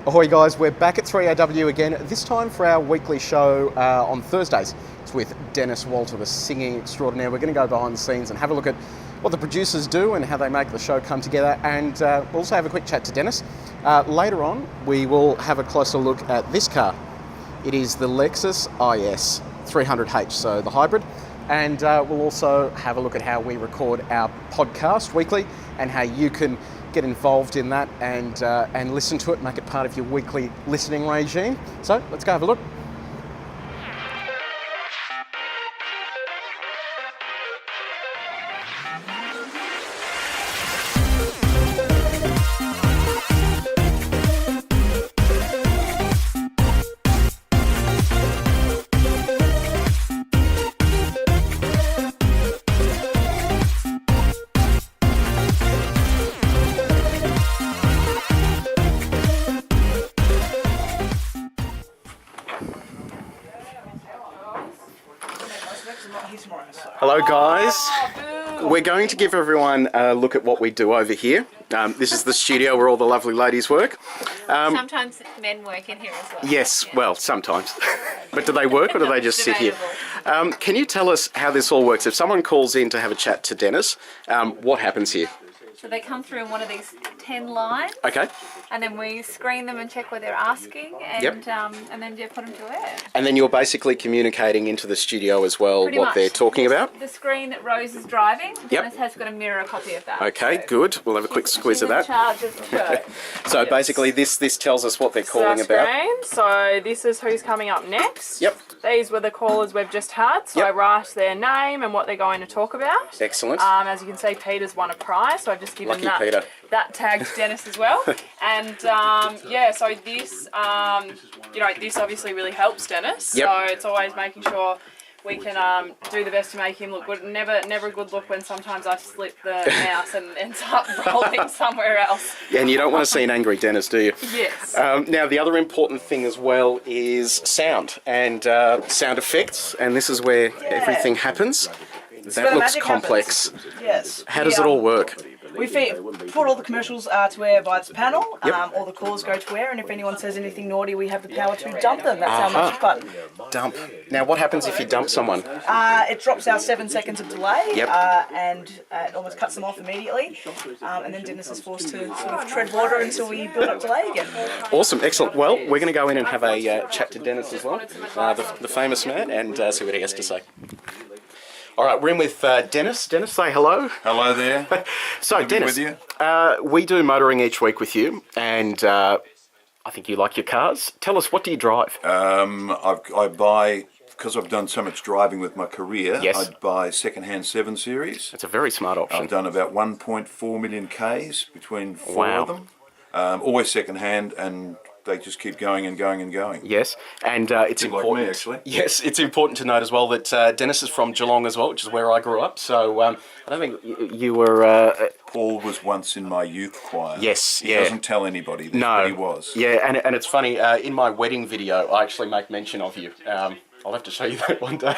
Ahoy guys, we're back at 3AW again, this time for our weekly show on Thursdays. It's with Denis Walter, the singing extraordinaire. We're going to go behind the scenes and have a look at what the producers do and how they make the show come together, and we'll also have a quick chat to Denis. Later on, we will have a closer look at this car. It is the Lexus IS300h, so the hybrid, and we'll also have a look at how we record our podcast weekly and how you can get involved in that and listen to it, make it part of your weekly listening regime. So let's go have a look. Hello guys, we're going to give everyone a look at what we do over here. This is the studio where all the lovely ladies work. Sometimes men work in here as well. Yes, well, sometimes. But do they work or do they just sit here? Can you tell us how this all works? If someone calls in to have a chat to Denis, what happens here? So they come through in one of these 10 lines. Okay. And then we screen them and check what they're asking, and and then put them to air. And then you're basically communicating into the studio as well Pretty what much. they're talking about? The screen that Rose is driving, Denis has got a mirror copy of that. Okay, good. We'll have a quick squeeze of that. She's in charge of the show. So basically this tells us what they're calling about. Screen. So this is who's coming up next. Yep. These were the callers we've just had. So I write their name and what they're going to talk about. Excellent. As you can see, Peter's won a prize, so I've just given Lucky Peter. that tag to Denis as well. And so this, this obviously really helps Denis. Yep. So it's always making sure we can do the best to make him look good. Never a good look when sometimes I slip the mouse and ends up rolling somewhere else. Yeah, and you don't want to see an angry Denis, do you? Yes. Now, the other important thing as well is sound and sound effects, and this is where everything happens. That looks complex. Yes. How does it all work? We put all the commercials to air via this panel. All the calls go to air, and if anyone says anything naughty, we have the power to dump them. That's how much fun. Dump. Now, what happens if you dump someone? It drops our 7 seconds of delay, and it almost cuts them off immediately. And then Denis is forced to sort of tread water until we build up delay again. Awesome, excellent. Well, we're going to go in and have a chat to Denis as well, the famous man, and see what he has to say. All right, we're in with Denis. Denis, say hello. Hello there. So, Denis, we do motoring each week with you, and I think you like your cars. Tell us, what do you drive? I buy, because I've done so much driving with my career, I buy second-hand 7 Series. That's a very smart option. I've done about 1.4 million Ks between 4 of them. Always second-hand, and they just keep going and going and going. Yes, and it's important. Like me, actually. Yes, it's important to note as well that Denis is from Geelong as well, which is where I grew up. So I don't think you were. Paul was once in my youth choir. Yes, he doesn't tell anybody this, but he was. Yeah, and it's funny. In my wedding video, I actually make mention of you. I'll have to show you that one day.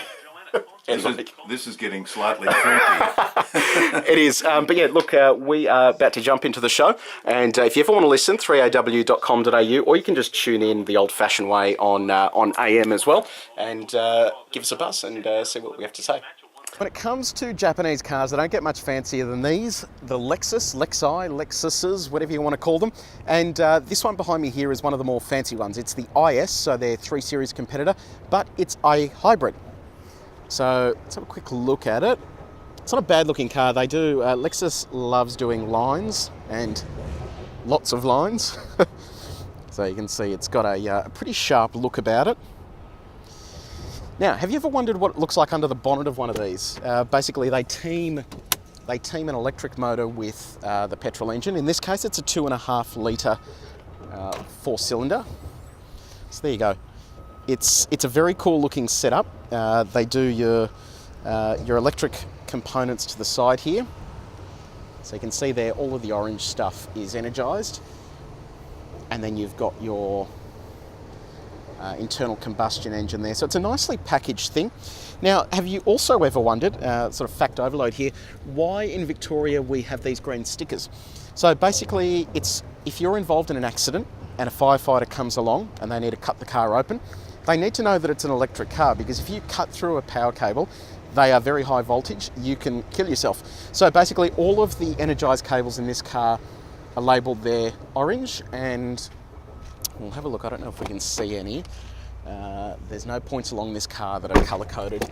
This is getting slightly creepy. It is. But yeah, look, we are about to jump into the show. And if you ever want to listen, 3aw.com.au, or you can just tune in the old-fashioned way on AM as well, and give us a buzz and see what we have to say. When it comes to Japanese cars, they don't get much fancier than these. The Lexuses, whatever you want to call them. And this one behind me here is one of the more fancy ones. It's the IS, so their 3 Series competitor, but it's a hybrid. So let's have a quick look at it. It's not a bad looking car. They do, Lexus loves doing lines, and lots of lines. So you can see it's got a pretty sharp look about it. Now, have you ever wondered what it looks like under the bonnet of one of these? Basically, they team an electric motor with the petrol engine. In this case, it's a 2.5 litre 4-cylinder. So there you go. It's a very cool looking setup. They do your electric components to the side here. So you can see there all of the orange stuff is energised. And then you've got your internal combustion engine there. So it's a nicely packaged thing. Now, have you also ever wondered, sort of fact overload here, why in Victoria we have these green stickers? So basically, it's if you're involved in an accident and a firefighter comes along and they need to cut the car open, they need to know that it's an electric car, because if you cut through a power cable, they are very high voltage, you can kill yourself. So basically all of the energised cables in this car are labelled there orange, and we'll have a look. I don't know if we can see any. There's no points along this car that are colour-coded,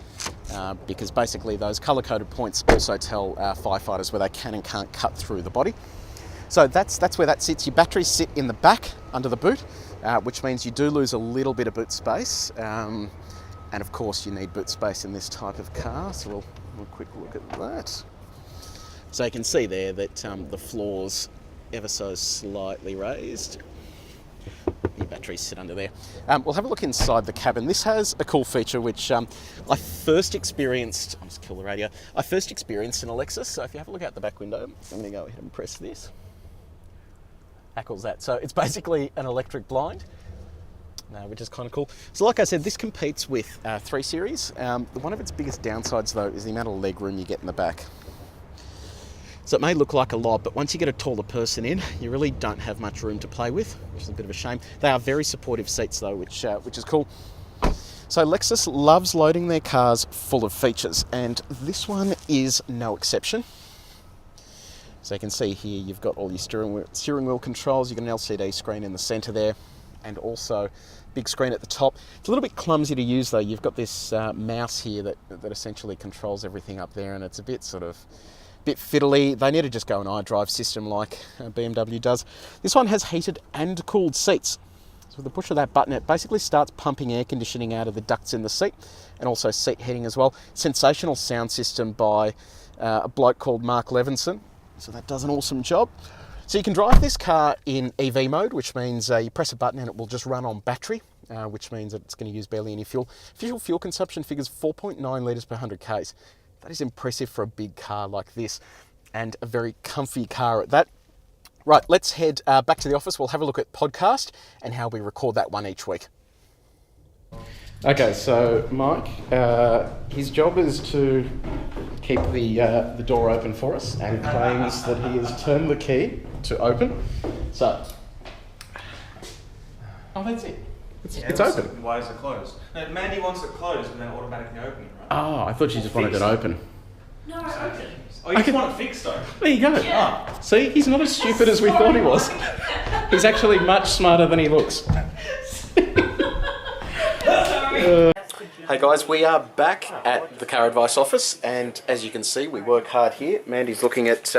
because basically those colour-coded points also tell firefighters where they can and can't cut through the body. So that's where that sits. Your batteries sit in the back under the boot, which means you do lose a little bit of boot space. And of course you need boot space in this type of car, so we'll have a quick look at that. So you can see there that the floor's ever so slightly raised. Your batteries sit under there. We'll have a look inside the cabin. This has a cool feature which I first experienced, I'll just kill the radio, I first experienced in a Lexus. So if you have a look out the back window, I'm going to go ahead and press this. How cool is that? So it's basically an electric blind, which is kind of cool. So like I said, this competes with 3 Series. One of its biggest downsides though is the amount of legroom you get in the back. So it may look like a lot, but once you get a taller person in, you really don't have much room to play with, which is a bit of a shame. They are very supportive seats though, which is cool. So Lexus loves loading their cars full of features, and this one is no exception. So you can see here you've got all your steering wheel controls. You've got an LCD screen in the centre there, and also big screen at the top. It's a little bit clumsy to use though. You've got this mouse here that essentially controls everything up there, and it's a bit bit fiddly. They need to just go an iDrive system like BMW does. This one has heated and cooled seats. So with the push of that button, it basically starts pumping air conditioning out of the ducts in the seat, and also seat heating as well. Sensational sound system by a bloke called Mark Levinson. So that does an awesome job. So you can drive this car in EV mode, which means you press a button and it will just run on battery, which means that it's going to use barely any fuel. Official fuel consumption figures 4.9 litres per 100 k's. That is impressive for a big car like this, and a very comfy car at that. Right, let's head back to the office. We'll have a look at podcast and how we record that one each week. Okay, so Mike, his job is to keep the door open for us, and claims that he has turned the key to open. So, oh, that's it. It's open. Why is it closed? No, Mandy wants it closed and then automatically opening, right? Oh, I thought you just wanted it open. No, open. Oh, you just want it fixed though? There you go. Yeah. Oh, see, he's not as stupid as we thought he was. He's actually much smarter than he looks. Hey guys, we are back at the CarAdvice office, and as you can see, we work hard here. Mandy's looking at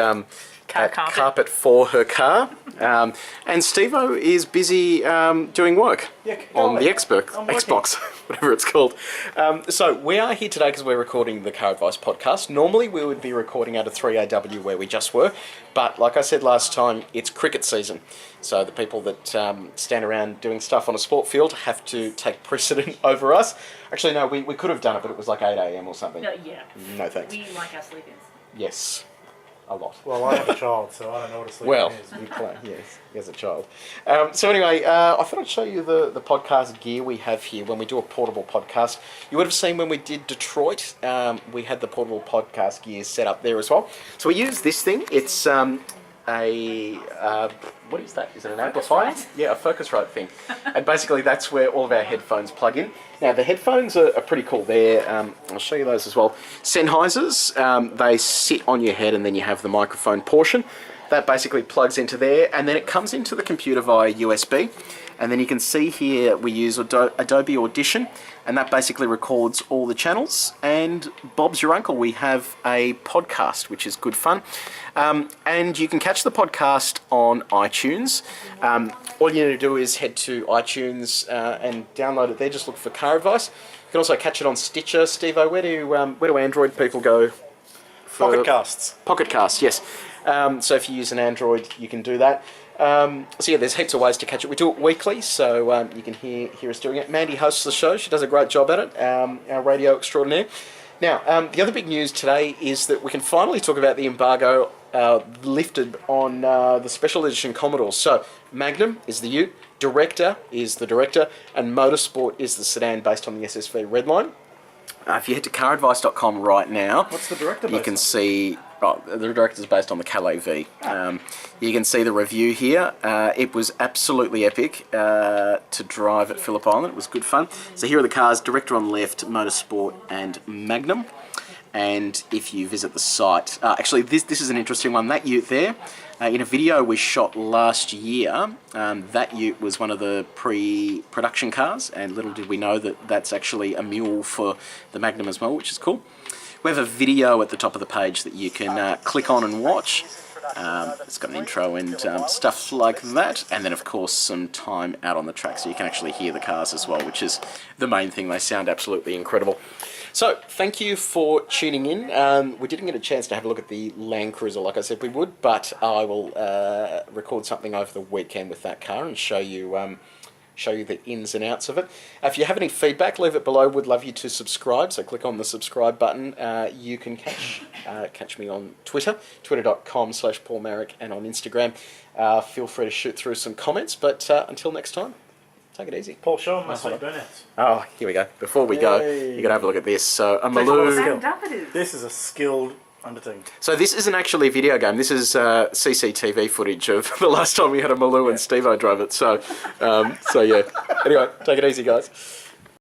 carpet for her car, and Steve-O is busy doing work on the Xbox, whatever it's called. So we are here today because we're recording the CarAdvice podcast. Normally we would be recording out of 3AW where we just were, but like I said last time, it's cricket season. So the people that stand around doing stuff on a sport field have to take precedent over us. Actually, no, we could have done it, but it was like 8 a.m. or something. No, yeah. No thanks. We like our sleep-ins. Yes. A lot. Well, I have a child, so I don't know what a sleep Well, is. you play, yes, as a child. So anyway, I thought I'd show you the podcast gear we have here when we do a portable podcast. You would have seen when we did Detroit, we had the portable podcast gear set up there as well. So we use this thing. It's what is that? Is it an amplifier? Yeah, a Focusrite thing. And basically that's where all of our headphones plug in. Now the headphones are pretty cool. They're, I'll show you those as well. Sennheisers, they sit on your head and then you have the microphone portion. That basically plugs into there, and then it comes into the computer via USB. And then you can see here we use Adobe Audition, and that basically records all the channels. And Bob's your uncle, we have a podcast, which is good fun. And you can catch the podcast on iTunes. All you need to do is head to iTunes and download it there. Just look for CarAdvice. You can also catch it on Stitcher. Steve-O, where do Android people go? Pocket Casts. Pocket Casts, yes. So if you use an Android, you can do that. So yeah, there's heaps of ways to catch it. We do it weekly, so you can hear us doing it. Mandy hosts the show. She does a great job at it, our radio extraordinaire. Now, the other big news today is that we can finally talk about the embargo lifted on the special edition Commodores. So Magnum is the Ute, Director is the Director, and Motorsport is the sedan based on the SSV Redline. If you head to caradvice.com right now, What's the Director you can see Oh, the director's based on the Calais V. You can see the review here. It was absolutely epic to drive at Phillip Island. It was good fun. So here are the cars, Director on the left, Motorsport and Magnum. And if you visit the site, actually this is an interesting one. That ute there, in a video we shot last year, that ute was one of the pre-production cars, and little did we know that that's actually a mule for the Magnum as well, which is cool. We have a video at the top of the page that you can click on and watch. It's got an intro and stuff like that, and then of course some time out on the track, so you can actually hear the cars as well, which is the main thing. They sound absolutely incredible. So thank you for tuning in. We didn't get a chance to have a look at the Land Cruiser like I said we would, but I will record something over the weekend with that car and show you the ins and outs of it. If you have any feedback, leave it below. Would love you to subscribe, so click on the subscribe button. You can catch me on Twitter, twitter.com/Paul Maric, and on Instagram. Feel free to shoot through some comments, but until next time, take it easy. Paul, show him my sweet Bonnet. Oh, here we go. Before we go, you're going to have a look at this. So a Maloo. This is a skilled undertaking. So this isn't actually a video game. This is CCTV footage of the last time we had a Maloo and Steve-O drove it. So yeah. Anyway, take it easy, guys.